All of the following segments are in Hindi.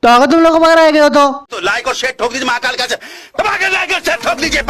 तो अगर तुम लोग वगैरह आए गए हो तो लाइक और शेयर ठोक दीजिए महाकाल का लाइक और शेयर ठोक दीजिए।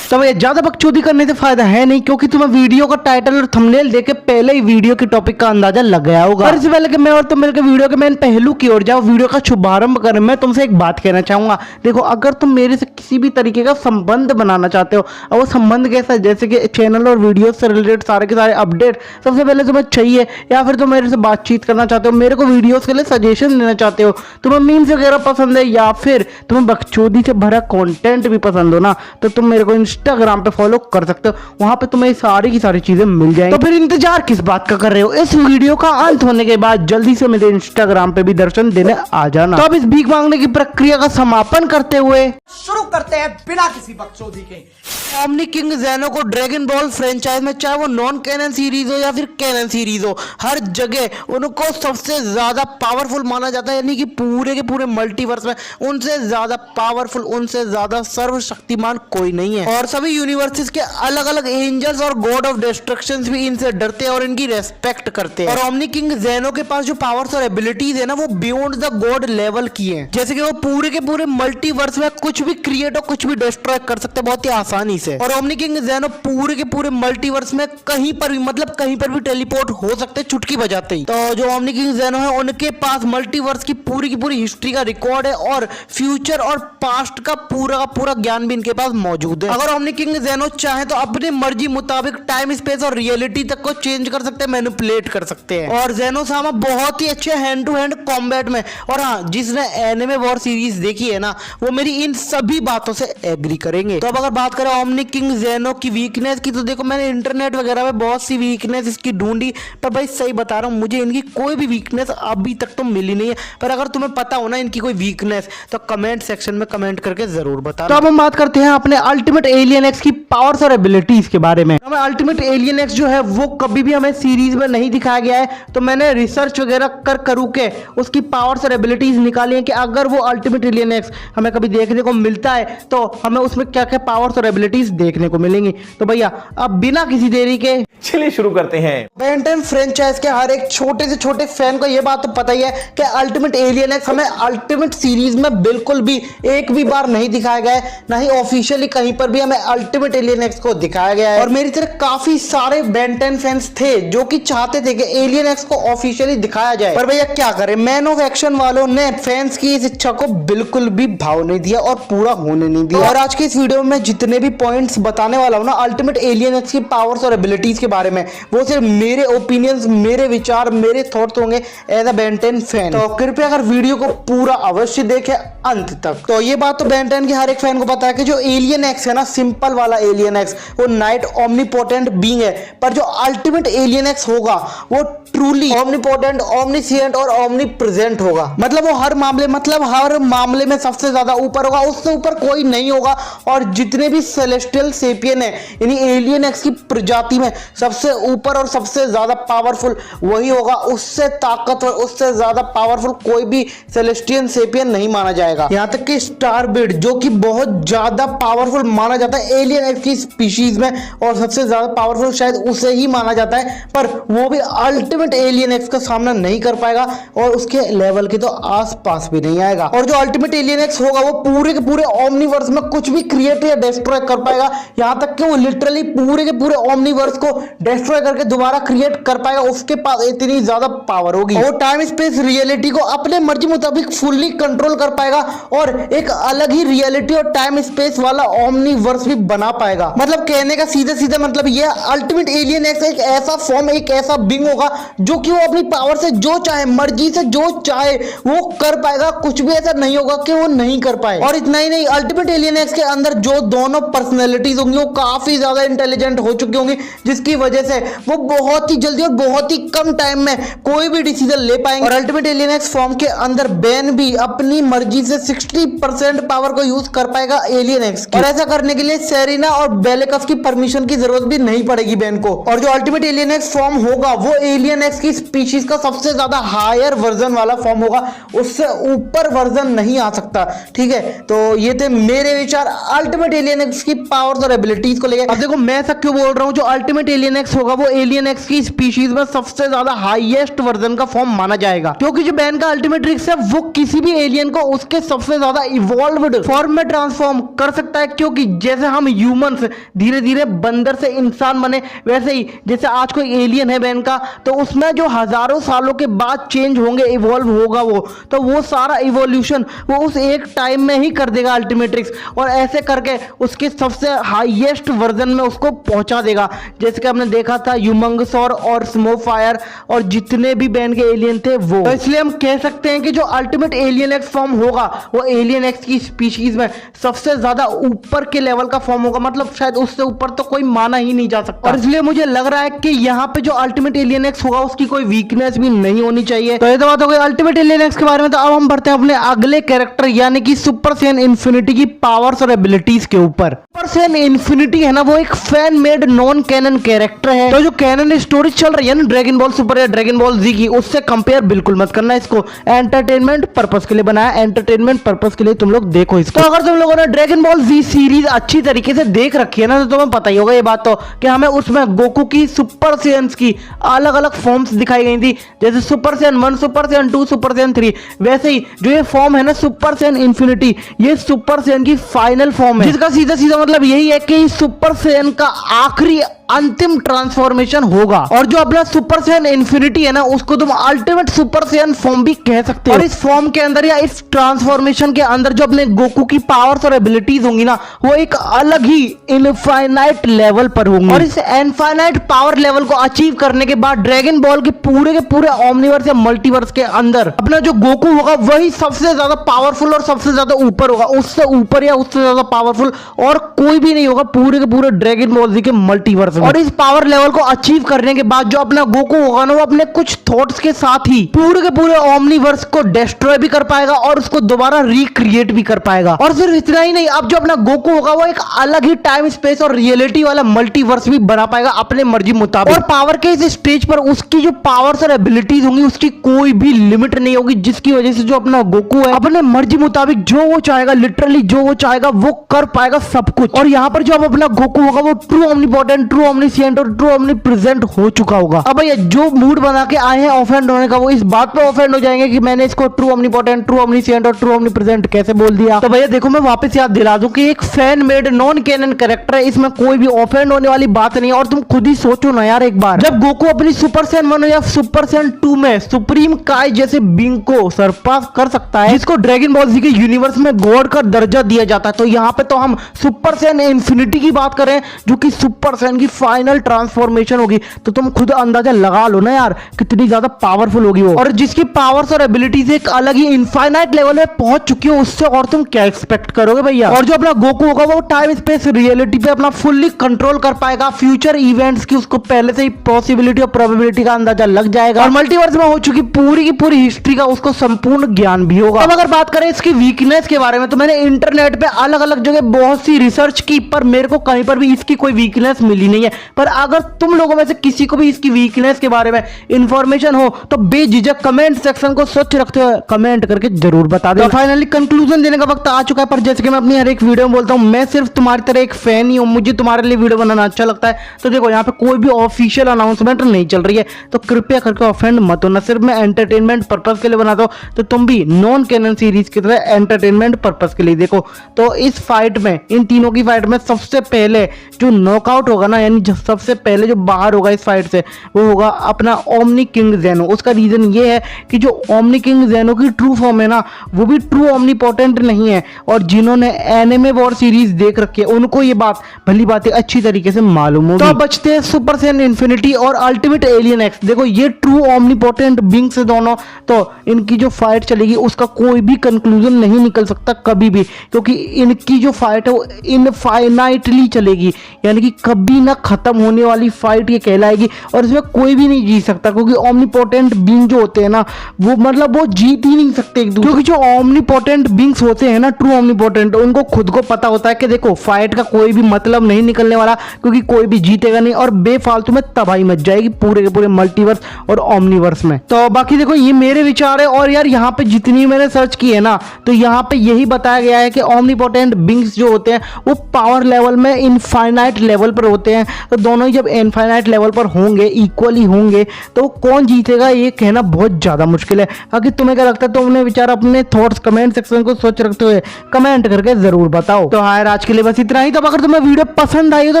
तो भैया ज्यादा बकचोदी करने से फायदा है नहीं, क्योंकि तुम्हें वीडियो का टाइटल और थंबनेल देख के पहले ही वीडियो के टॉपिक का अंदाजा लग गया होगा। और इससे पहले कि मैं और तुम मिलकर वीडियो के मेन पहलू की ओर जाओ, वीडियो का शुभारंभ करें, मैं तुमसे एक बात कहना चाहूंगा। देखो, अगर तुम मेरे से किसी भी तरीके का संबंध बनाना चाहते हो, और वो संबंध कैसा है, जैसे कि चैनल और वीडियो से रिलेटेड सारे के सारे अपडेट सबसे पहले तुम्हें चाहिए, या फिर तुम मेरे से बातचीत करना चाहते हो, मेरे को वीडियोस के लिए सजेशन देना चाहते हो, तुम्हें मीम्स वगैरह पसंद है, या फिर तुम्हें बकचोदी से भरा कंटेंट भी पसंद हो ना, तो तुम मेरे को इंस्टाग्राम पे फॉलो कर सकते हो। वहां पे तुम्हें सारी की सारी चीजें मिल जाएंगी। तो फिर इंतजार किस बात का कर रहे हो? इस वीडियो का अंत होने के बाद जल्दी से मेरे इंस्टाग्राम पे भी दर्शन देने आ जाना। तो अब इस भीख मांगने की प्रक्रिया का समापन करते हुए शुरू करते हैं बिना किसी बकचोदी के। ओमनी किंग ज़ेनो को ड्रैगन बॉल फ्रेंचाइज में, चाहे वो नॉन कैनन सीरीज हो या फिर कैनन सीरीज हो, हर जगह उनको सबसे ज्यादा पावरफुल माना जाता है। यानी कि पूरे के पूरे मल्टीवर्स में उनसे ज्यादा पावरफुल, उनसे ज्यादा सर्वशक्तिमान कोई नहीं है। और सभी यूनिवर्सेस के अलग अलग एंजल्स और गॉड ऑफ डिस्ट्रक्शंस भी इनसे डरते हैं और इनकी रेस्पेक्ट करते हैं। और ओमनी किंग ज़ेनो के पास जो पावर्स और एबिलिटीज है ना, वो बियॉन्ड द गॉड लेवल की है। जैसे कि वो पूरे के पूरे मल्टीवर्स में कुछ भी क्रिएट और कुछ भी डिस्ट्रॉय कर सकते हैं बहुत ही आसानी से। और ओमनी किंग ज़ेनो पूरे के पूरे मल्टीवर्स में कहीं पर भी, मतलब कहीं पर भी टेलीपोर्ट हो सकते हैं चुटकी बजाते ही। तो जो ओमनी किंग ज़ेनो है, उनके पास मल्टीवर्स की पूरी हिस्ट्री का रिकॉर्ड है, और फ्यूचर और पास्ट का पूरा ज्ञान भी इनके पास मौजूद है। अगर ओमनी किंग ज़ेनो चाहे तो अपनी मर्जी मुताबिक टाइम, स्पेस और रियलिटी तक को चेंज कर सकते हैं, मैनिपुलेट कर सकते हैं। और ज़ेनो सामा बहुत ही अच्छे हैंड टू हैंड कॉम्बैट में। और हाँ, जिसने एनिमे वॉर सीरीज देखी है ना, वो मेरी इन सभी बातों से एग्री करेंगे। तो अब अगर बात करें ओमनी किंग ज़ेनो की वीकनेस की, तो देखो मैंने इंटरनेट वगैरह में बहुत सी वीकनेस इसकी ढूंढी, पर भाई सही बता रहा हूँ, मुझे इनकी कोई भी वीकनेस अभी तक तो मिली नहीं है। पर अगर तुम्हें पता हो ना इनकी कोई वीकनेस, तो कमेंट सेक्शन में कमेंट करके जरूर बताना। तो अब हम बात करते हैं अपने अल्टीमेट एलियन एक्स की पावर्स और एबिलिटीज के बारे में। हमें अल्टीमेट एलियन एक्स जो है वो कभी भी हमें सीरीज में नहीं दिखाया गया है, तो मैंने रिसर्च वगैरह करू के उसकी पावर्स और एबिलिटीज निकाली है कि अगर वो अल्टीमेट एलियन एक्स हमें कभी देखने को मिलता है, तो हमें उसमें क्या क्या पावर्स और एबिलिटीज देखने को मिलेंगी। तो भैया अब बिना किसी देरी के चलिए शुरू करते हैं। बेन 10 फ्रेंचाइज के हर एक छोटे से छोटे फैन को यह बात तो पता ही है कि अल्टीमेट एलियन एक्स हमें अल्टीमेट सीरीज में बिल्कुल भी एक भी बार नहीं दिखाया गया है, ना ही ऑफिशियली कहीं पर भी हमें अल्टीमेट एलियन एक्स को दिखाया गया है। और मेरी तरह काफी सारे बेन 10 फैंस थे जो कि चाहते थे कि एलियन एक्स को ऑफिशियली दिखाया जाए, पर भैया क्या करें, मैन ऑफ एक्शन वालों ने फैंस की इस इच्छा को बिल्कुल भी भाव नहीं दिया और पूरा होने नहीं दिया। और आज के इस वीडियो में जितने भी पॉइंट्स बताने वाला हूं ना अल्टीमेट एलियन एक्स की पावर्स और एबिलिटीज के बारे में, वो सिर्फ मेरे ओपिनियंस, मेरे विचार, मेरे थॉट्स होंगे एज अ बेन 10 फैन। तो कृपया अगर वीडियो को पूरा अवश्य देखें अंत तक। तो ये बात तो बेन 10 के हर एक फैन को पता है कि जो एलियन एक्स है ना, सिंपल वाला एलियन एक्स, वो नाइट ओमनीपोटेंट बीइंग है, पर जो अल्टीमेट एलियन एक्स होगा वो ट्रूली ओमनीपोटेंट, ओमनीसिएंट और ओमनीप्रेजेंट होगा। मतलब वो हर मामले में सबसे ज्यादा ऊपर होगा, उससे ऊपर कोई नहीं होगा। और जितने भी सेलेस्टियल सेपियन है, यानी एलियन एक्स की प्रजाति में सबसे ऊपर और सबसे ज्यादा पावरफुल वही होगा। उससे ताकतवर, उससे ज्यादा पावरफुल कोई भी सेलेस्टियन सेपियन नहीं माना जाएगा। यहाँ तक कि स्टारबिड, जो कि बहुत ज्यादा पावरफुल माना जाता है एलियन एक्स की स्पीशीज में, और सबसे ज्यादा पावरफुल शायद उसे ही माना जाता है, पर वो भी अल्टीमेट एलियन एक्स का सामना नहीं कर पाएगा और उसके लेवल के तो आसपास भी नहीं आएगा। और जो अल्टीमेट एलियन एक्स होगा वो पूरे के पूरे ओमनीवर्स में कुछ भी क्रिएट या डिस्ट्रॉय कर पाएगा। यहाँ तक कि वो लिटरली पूरे के पूरे ओमनीवर्स को डिस्ट्रॉय करके दोबारा क्रिएट कर पाएगा। उसके पास इतनी ज्यादा पावर होगी। वो टाइम स्पेस रियलिटी को अपने मर्जी मुताबिक फुल्ली कंट्रोल कर पाएगा और एक अलग ही रियलिटी और टाइम स्पेस वाला ओमनीवर्स भी बना पाएगा। मतलब कहने का सीधे सीधे मतलब ये, अल्टीमेट एलियन एक्स एक ऐसा फॉर्म, एक ऐसा बिंग होगा जो कि वो अपनी पावर से जो चाहे, मर्जी से जो चाहे वो कर पाएगा। कुछ भी ऐसा नहीं होगा कि वो नहीं कर पाए। और इतना ही नहीं, अल्टीमेट एलियन एक्स के अंदर जो दोनों पर्सनैलिटीज होंगी वो काफी ज्यादा इंटेलिजेंट हो चुकी होंगी, जिसकी वजह से वो बहुत ही जल्दी और बहुत ही कम टाइम में कोई भी डिसीजन ले पाएंगे। और अल्टीमेट एलियन एक्स फॉर्म के अंदर बेन भी अपनी मर्जी से 60% पावर को यूज कर पाएगा एलियन एक्स की। और ऐसा करने के लिए सेरिना और बेलिकस की परमिशन की जरूरत भी नहीं पड़ेगी बैन को। और जो अल्टीमेट एलियन एक्स फॉर्म होगा वो एलियन एक्स की स्पीशीज का सबसे ज्यादा हायर वर्जन वाला फॉर्म होगा, उससे ऊपर वर्जन नहीं आ सकता। ठीक है, तो ये थे मेरे विचार अल्टीमेट एलियन एक्स की पावर्स और एबिलिटीज को लेकर। अब देखो मैं ऐसा क्यों बोल रहा हूं, जो अल्टीमेट एलियन एक्स होगा वो एलियन एक्स की स्पीशीज में सबसे ज्यादा हाईएस्ट वर्जन का फॉर्म माना जाएगा, क्योंकि जो बैन का अल्टीमेट ट्रिक्स है वो किसी भी एलियन को उसके सबसे ज्यादा इवॉल्व्ड फॉर्म में ट्रांसफॉर्म कर सकता है। क्योंकि जैसे हम ह्यूमंस धीरे धीरे बंदर से इंसान बने, वैसे ही जैसे आज कोई एलियन है बैन का, तो उसमें जो हजारों सालों के बाद चेंज होंगे, इवॉल्व होगा वो, तो वो सारा इवोल्यूशन वो उस एक टाइम में ही कर देगा अल्टीमेट ट्रिक्स, और ऐसे करके उसके सबसे हाईएस्ट वर्जन में उसको पहुंचा देगा। जैसे कि हमने देखा था ह्यूमंगसॉर और स्मोफायर और जितने भी बैन के एलियन थे वो। तो इसलिए हम कह सकते हैं कि जो अल्टीमेट एलियन एक्स फॉर्म होगा वो एलियन एक्स की स्पीशीज में सबसे ज्यादा ऊपर के लेवल का फॉर्म होगा, मतलब शायद उससे ऊपर तो कोई माना ही नहीं जा सकता। और इसलिए मुझे लग रहा है कि यहाँ पे जो अल्टीमेट एलियन एक्स होगा उसकी कोई वीकनेस भी नहीं होनी चाहिए। तो ये तो बात हो गई अल्टीमेट एलियन एक्स के बारे में। तो अब हम बढ़ते हैं अपने अगले कैरेक्टर यानी कि सुपर सैयन इन्फिनिटी की पावर्स और एबिलिटीज के ऊपर। सुपर सैयन इन्फिनिटी है ना, वो एक fan made non canon character है। तो जो कैनन स्टोरी चल रही है ना ड्रैगन बॉल सुपर या ड्रैगन बॉल जी की, उससे कंपेयर बिल्कुल मत करना इसको। एंटरटेनमेंट पर्पस के लिए बनाया, एंटरटेनमेंट पर्पस के लिए तुम लोग देखो इसको। तो अगर तुम लोगों ने ड्रैगन बॉल जी सीरीज अच्छी तरीके से देख रखी है ना, तो तुम्हें पता ही होगा ये बात तो कि हमें उसमें गोकू की सुपर सैयन्स की अलग अलग फॉर्म्स दिखाई गई थी, जैसे super Saiyan 1, super Saiyan 2, super Saiyan 3। वैसे ही जो ये फॉर्म है ना सुपर सैयन इन्फिनिटी, ये सुपर सैयन की फाइनल फॉर्म है, जिसका सीधा सीधा मतलब यही है कि सुपर सैयन का आखिरी अंतिम ट्रांसफॉर्मेशन होगा। और जो अपना सुपर सैयन इन्फिनिटी है ना, उसको तुम अल्टीमेट सुपर सैयन फॉर्म भी कह सकते हो। और इस फॉर्म के अंदर या इस ट्रांसफॉर्मेशन के अंदर जो अपने गोकू की पावर्स और एबिलिटीज होंगी ना, वो एक अलग ही इनफाइनाइट लेवल पर होंगी। और इस इनफाइनाइट पावर लेवल को अचीव करने के बाद ड्रैगन बॉल के पूरे ओमनिवर्स या मल्टीवर्स के अंदर अपना जो गोकू होगा वही सबसे ज्यादा पावरफुल और सबसे ज्यादा ऊपर होगा। उससे ऊपर या उससे ज्यादा पावरफुल और कोई भी नहीं होगा पूरे के पूरे ड्रैगन बॉल जी के मल्टीवर्स। और इस पावर लेवल को अचीव करने के बाद जो अपना गोकू होगा ना, वो अपने कुछ थॉट्स के साथ ही पूरे के पूरे ओमनीवर्स को डिस्ट्रॉय भी कर पाएगा और उसको दोबारा रिक्रिएट भी कर पाएगा। और सिर्फ इतना ही नहीं, अब जो अपना गोकू होगा वो एक अलग ही टाइम स्पेस और रियलिटी वाला मल्टीवर्स भी बना पाएगा अपने मर्जी मुताबिक। और पावर के इस स्टेज पर उसकी जो पावर्स और एबिलिटीज होंगी उसकी कोई भी लिमिट नहीं होगी, जिसकी वजह से जो अपना गोकू है अपने मर्जी मुताबिक जो वो चाहेगा, लिटरली जो वो चाहेगा वो कर पाएगा सब कुछ। और यहाँ पर जो अब अपना गोकू होगा वो ट्रू ओमनीपोटेंट, ट्रू ओमनीसिएंट और ट्रू ओमनीप्रेजेंट हो चुका होगा। अब भैया जो मूड बना के आए हैं ऑफेंड होने का, वो इस बात पे ऑफेंड हो जाएंगे कि मैंने इसको ट्रू ओमनीपोटेंट, ट्रू ओमनीसिएंट और ट्रू ओमनीप्रेजेंट कैसे बोल दिया। तो भैया देखो मैं वापस याद दिला दूं कि एक fan made non canon character है, इसमें कोई भी ऑफेंड होने वाली बात नहीं है। और तुम खुद ही सोचो ना यार एक बार, जब गोकू अपनी सुपर सैयन 1 या सुपर सैयन 2 में सुप्रीम काय जैसे बीइंग को सरपास कर सकता है, जिसको ड्रैगन बॉल जी के यूनिवर्स में गॉड का दर्जा दिया जाता है, तो यहाँ पे तो हम सुपर सैयन इन्फिनिटी की बात करें जो कि सुपर सैयन की फाइनल ट्रांसफॉर्मेशन होगी, तो तुम खुद अंदाजा लगा लो ना यार कितनी ज्यादा पावरफुल होगी वो। और जिसकी पावर्स और एबिलिटीज एक अलग ही इनफाइनाइट लेवल में पहुंच चुकी हो, उससे और तुम क्या एक्सपेक्ट करोगे भैया। और जो अपना गोकू होगा वो टाइम स्पेस रियलिटी पे अपना फुल्ली कंट्रोल कर पाएगा, फ्यूचर इवेंट्स की उसको पहले से ही पॉसिबिलिटी और प्रोबेबिलिटी का अंदाजा लग जाएगा, और मल्टीवर्स में हो चुकी पूरी की पूरी हिस्ट्री का उसको संपूर्ण ज्ञान भी होगा। अब अगर बात करें इसकी वीकनेस के बारे में, तो मैंने इंटरनेट पे अलग अलग जगह बहुत सी रिसर्च की, पर मेरे को कहीं पर भी इसकी कोई वीकनेस मिली नहीं है। पर अगर तुम लोगों में से किसी को भी इसकी वीकनेस के बारे में इंफॉर्मेशन हो तो बेझिझक कमेंट सेक्शन को स्वच्छ रखते हुए कमेंट करके जरूर बता दो। फाइनली कंक्लूजन देने का वक्त आ चुका है, पर जैसे कि मैं अपनी हर एक वीडियो में बोलता हूं, मैं सिर्फ तुम्हारी तरह एक फैन ही हूं, मुझे तुम्हारे लिए वीडियो बनाना अच्छा लगता है। तो देखो यहाँ पे कोई भी ऑफिशियल अनाउंसमेंट नहीं चल रही है, तो कृपया करके ऑफेंड मत होना। सिर्फ मैं एंटरटेनमेंट पर्पस के लिए बनाता हूं, तो तुम भी नॉन कैनन सीरीज की तरह एंटरटेनमेंट पर्पस के लिए देखो। तो इस फाइट में, इन तीनों की फाइट में सबसे पहले जो नॉकआउट होगा ना, यानी सबसे पहले जो बाहर होगा इस फाइट से, वो होगा अपना ओमनी किंग ज़ेनो। उसका रीजन ये है कि जो ओमनी किंग ज़ेनो की ट्रू फॉर्म है ना, वो भी ट्रू ओमनीपोटेंट नहीं है, और जिन्होंने एनिमे वॉर सीरीज देख रखी है उनको ये बात भली बातें अच्छी तरीके से मालूम होगी। तो बचते हैं सुपर सैयन इन्फिनिटी और अल्टीमेट एलियन एक्स। देखो ये ट्रू ओमनीपोटेंट बीइंग्स है दोनों, तो इनकी जो फाइट चलेगी उसका कोई भी कंक्लूजन नहीं निकल सकता कभी भी, क्योंकि इनकी जो फाइट है वो इनफाइनाइटली चलेगी, यानी कि कभी ना खत्म होने वाली फाइट ये कहलाएगी और इसमें कोई भी नहीं जीत सकता, क्योंकि ओमनीपोटेंट बीइंग जो होते हैं ना वो मतलब वो जीत ही नहीं सकते एक दूसरे, क्योंकि जो ओमनीपोटेंट बीइंग्स होते हैं ना, ट्रू ओमनीपोटेंट, उनको खुद को पता होता है कि देखो फाइट का कोई भी मतलब नहीं निकलने वाला, क्योंकि कोई भी जीतेगा नहीं और बेफालतू में तबाही मच जाएगी पूरे के पूरे मल्टीवर्स और ओमनीवर्स में। तो बाकी देखो ये मेरे विचार है, और यार यहाँ पे जितनी मैंने सर्च की है ना तो यहाँ पे यही बताया गया है कि ओमनीपोटेंट बीइंग्स जो होते हैं वो पावर लेवल में इनफाइनाइट लेवल पर होते हैं, तो दोनों ही जब इनफाइनाइट लेवल पर होंगे, इक्वली होंगे, तो कौन जीतेगा ये कहना बहुत ज्यादा मुश्किल है। बाकी तुम्हें क्या लगता है, तो अपने विचार अपने थॉट्स कमेंट सेक्शन को सोच रखते हुए कमेंट करके जरूर बताओ। तो हाँ यार आज के लिए बस इतना ही। तब अगर तुम्हें वीडियो पसंद आई हो तो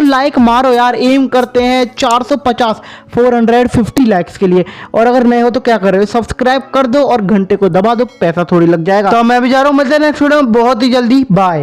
लाइक मारो यार, एम करते हैं 450 लाइक्स के लिए, और अगर नए हो तो क्या कर रहे हो, सब्सक्राइब कर दो और घंटे को दबा दो, पैसा थोड़ी लग जाएगा। तो मैं भी जा रहा हूँ, मिलते हैं नेक्स्ट वीडियो में बहुत ही जल्दी, बाय।